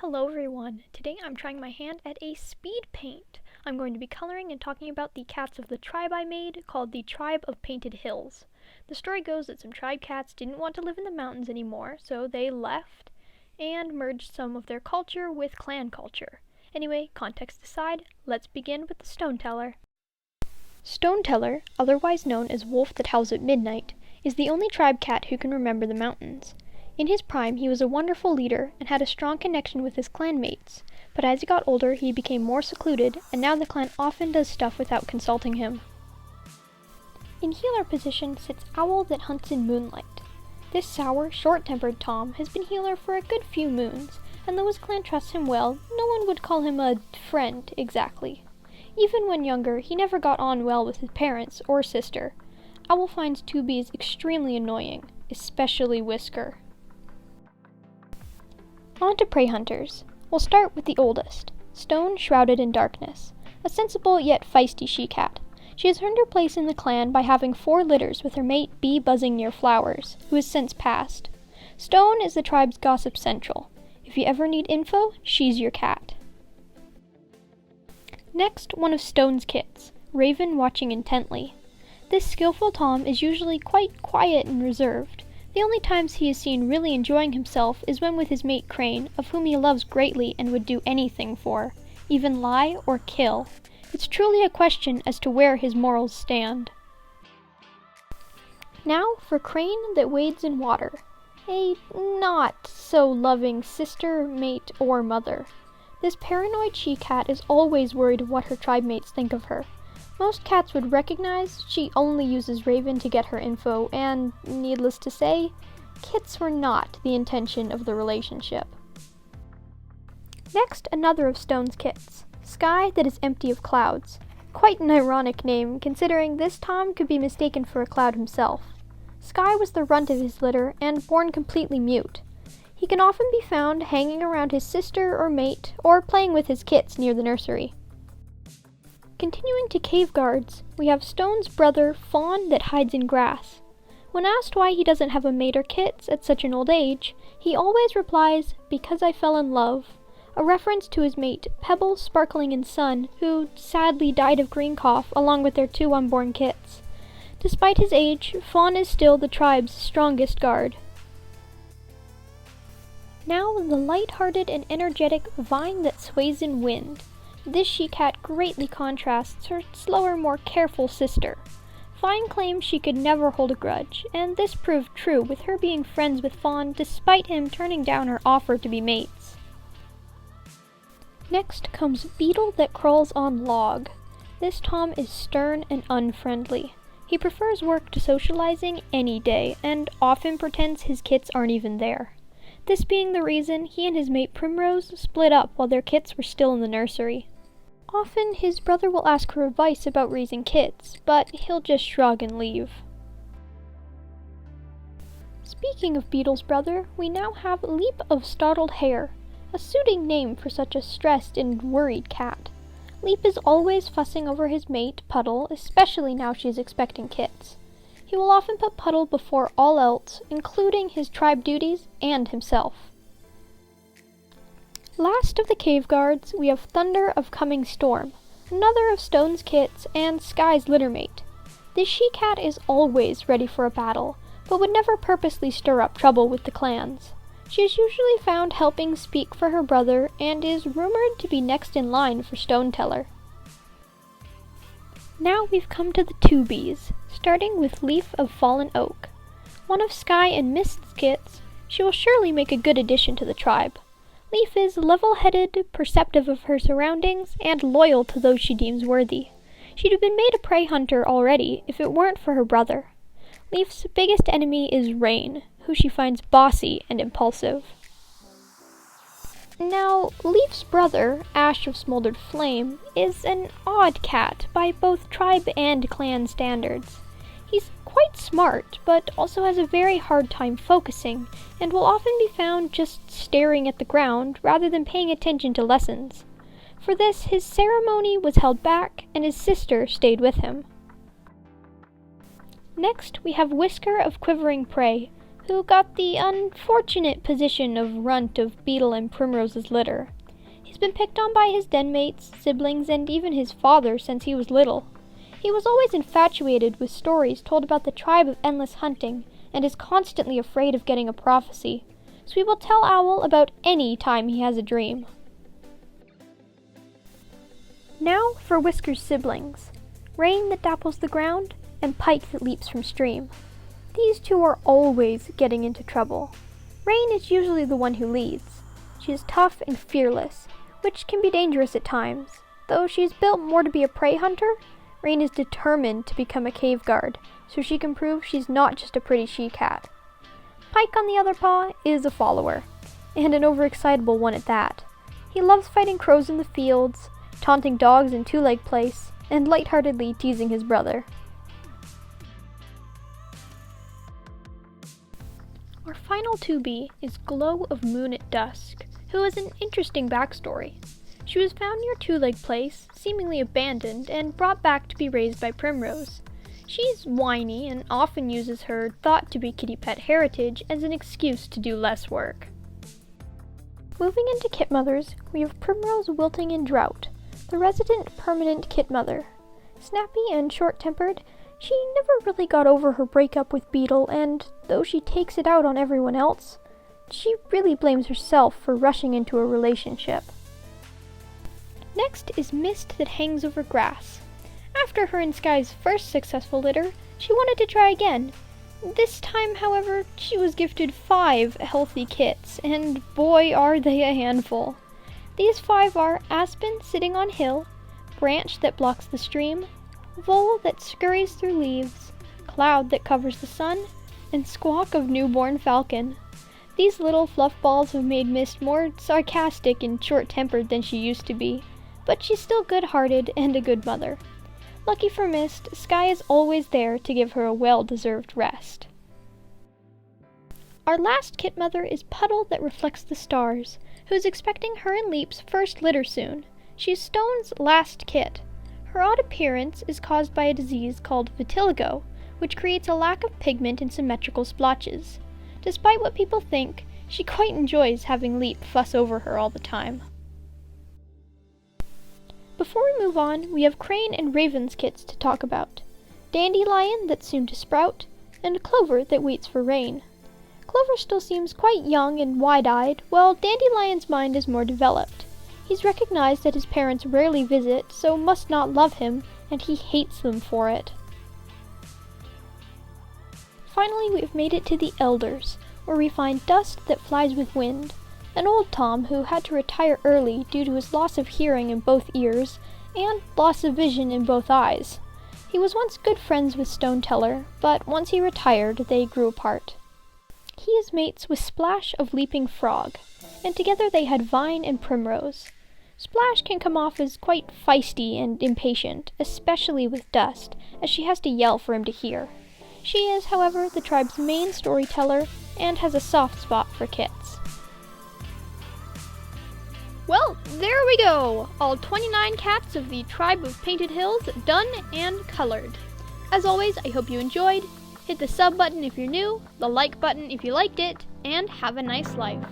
Hello everyone! Today I'm trying my hand at a speed paint. I'm going to be coloring and talking about the cats of the tribe I made, called the Tribe of Painted Hills. The story goes that some tribe cats didn't want to live in the mountains anymore, so they left and merged some of their culture with clan culture. Anyway, context aside, let's begin with the Stone Teller. Stone Teller, otherwise known as Wolf that Howls at Midnight, is the only tribe cat who can remember the mountains. In his prime, he was a wonderful leader and had a strong connection with his clanmates, but as he got older, he became more secluded, and now the clan often does stuff without consulting him. In healer position sits Owl that hunts in moonlight. This sour, short-tempered Tom has been healer for a good few moons, and though his clan trusts him well, no one would call him a friend exactly. Even when younger, he never got on well with his parents or sister. Owl finds 2Bs extremely annoying, especially Whisker. On to prey hunters. We'll start with the oldest, Stone Shrouded in Darkness, a sensible yet feisty she-cat. She has earned her place in the clan by having 4 litters with her mate Bee buzzing near flowers, who has since passed. Stone is the tribe's gossip central. If you ever need info, she's your cat. Next, one of Stone's kits, Raven watching intently. This skillful Tom is usually quite quiet and reserved. The only times he is seen really enjoying himself is when with his mate Crane, of whom he loves greatly and would do anything for, even lie or kill. It's truly a question as to where his morals stand. Now for Crane that wades in water, a not-so-loving sister, mate, or mother. This paranoid she-cat is always worried of what her tribe mates think of her. Most cats would recognize she only uses Raven to get her info, and, needless to say, kits were not the intention of the relationship. Next, another of Stone's kits, Sky that is empty of clouds. Quite an ironic name, considering this Tom could be mistaken for a cloud himself. Sky was the runt of his litter, and born completely mute. He can often be found hanging around his sister or mate, or playing with his kits near the nursery. Continuing to cave guards, we have Stone's brother, Fawn that hides in grass. When asked why he doesn't have a mate or kits at such an old age, he always replies, "Because I fell in love," a reference to his mate, Pebble Sparkling in Sun, who sadly died of green cough along with their 2 unborn kits. Despite his age, Fawn is still the tribe's strongest guard. Now the light-hearted and energetic Vine that Sways in Wind. This she-cat greatly contrasts her slower, more careful sister. Vine claims she could never hold a grudge, and this proved true with her being friends with Fawn despite him turning down her offer to be mates. Next comes Beetle that Crawls on Log. This Tom is stern and unfriendly. He prefers work to socializing any day, and often pretends his kits aren't even there. This being the reason he and his mate Primrose split up while their kits were still in the nursery. Often, his brother will ask for advice about raising kits, but he'll just shrug and leave. Speaking of Beetle's brother, we now have Leap of Startled Hare, a suiting name for such a stressed and worried cat. Leap is always fussing over his mate, Puddle, especially now she's expecting kits. He will often put Puddle before all else, including his tribe duties and himself. Last of the cave guards, we have Thunder of Coming Storm, another of Stone's kits and Sky's littermate. This she-cat is always ready for a battle, but would never purposely stir up trouble with the clans. She is usually found helping speak for her brother and is rumored to be next in line for Stone Teller. Now we've come to the 2Bs, starting with Leaf of Fallen Oak. One of Sky and Mist's kits, she will surely make a good addition to the tribe. Leaf is level-headed, perceptive of her surroundings, and loyal to those she deems worthy. She'd have been made a prey hunter already if it weren't for her brother. Leaf's biggest enemy is Rain, who she finds bossy and impulsive. Now, Leaf's brother, Ash of Smoldered Flame, is an odd cat by both tribe and clan standards. He's quite smart, but also has a very hard time focusing, and will often be found just staring at the ground rather than paying attention to lessons. For this, his ceremony was held back, and his sister stayed with him. Next, we have Whisker of Quivering Prey, who got the unfortunate position of runt of Beetle and Primrose's litter. He's been picked on by his den mates, siblings, and even his father since he was little. He was always infatuated with stories told about the tribe of endless hunting, and is constantly afraid of getting a prophecy, so he will tell Owl about any time he has a dream. Now for Whisker's siblings, Rain that dapples the ground, and Pike that leaps from stream. These two are always getting into trouble. Rain is usually the one who leads. She is tough and fearless, which can be dangerous at times. Though she's built more to be a prey hunter, Rain is determined to become a cave guard, so she can prove she's not just a pretty she-cat. Pike, on the other paw, is a follower, and an overexcitable one at that. He loves fighting crows in the fields, taunting dogs in two-leg place, and lightheartedly teasing his brother. Our final 2B is Glow of Moon at Dusk, who has an interesting backstory. She was found near Two-Leg Place, seemingly abandoned, and brought back to be raised by Primrose. She's whiny and often uses her thought-to-be kitty pet heritage as an excuse to do less work. Moving into kit mothers, we have Primrose Wilting in Drought, the resident permanent kit mother. Snappy and short-tempered, she never really got over her breakup with Beetle, and though she takes it out on everyone else, she really blames herself for rushing into a relationship. Next is Mist that hangs over grass. After her and Sky's first successful litter, she wanted to try again. This time, however, she was gifted 5 healthy kits, and boy are they a handful. These 5 are Aspen sitting on hill, Branch that blocks the stream, Vole that scurries through leaves, Cloud that covers the sun, and Squawk of newborn falcon. These little fluff balls have made Mist more sarcastic and short-tempered than she used to be, but she's still good-hearted and a good mother. Lucky for Mist, Sky is always there to give her a well-deserved rest. Our last kit mother is Puddle that reflects the stars, who's expecting her and Leap's first litter soon. She's Stone's last kit. Her odd appearance is caused by a disease called vitiligo, which creates a lack of pigment and symmetrical splotches. Despite what people think, she quite enjoys having Leap fuss over her all the time. Before we move on, we have Crane and Raven's kits to talk about. Dandelion that's soon to sprout, and Clover that waits for rain. Clover still seems quite young and wide-eyed, while Dandelion's mind is more developed. He's recognized that his parents rarely visit, so must not love him, and he hates them for it. Finally, we have made it to the Elders, where we find Dust that flies with wind, an old Tom who had to retire early due to his loss of hearing in both ears and loss of vision in both eyes. He was once good friends with Stoneteller, but once he retired, they grew apart. He is mates with Splash of Leaping Frog, and together they had Vine and Primrose. Splash can come off as quite feisty and impatient, especially with Dust, as she has to yell for him to hear. She is, however, the tribe's main storyteller and has a soft spot for kits. Well, there we go! All 29 cats of the Tribe of Painted Hills done and colored. As always, I hope you enjoyed. Hit the sub button if you're new, the like button if you liked it, and have a nice life.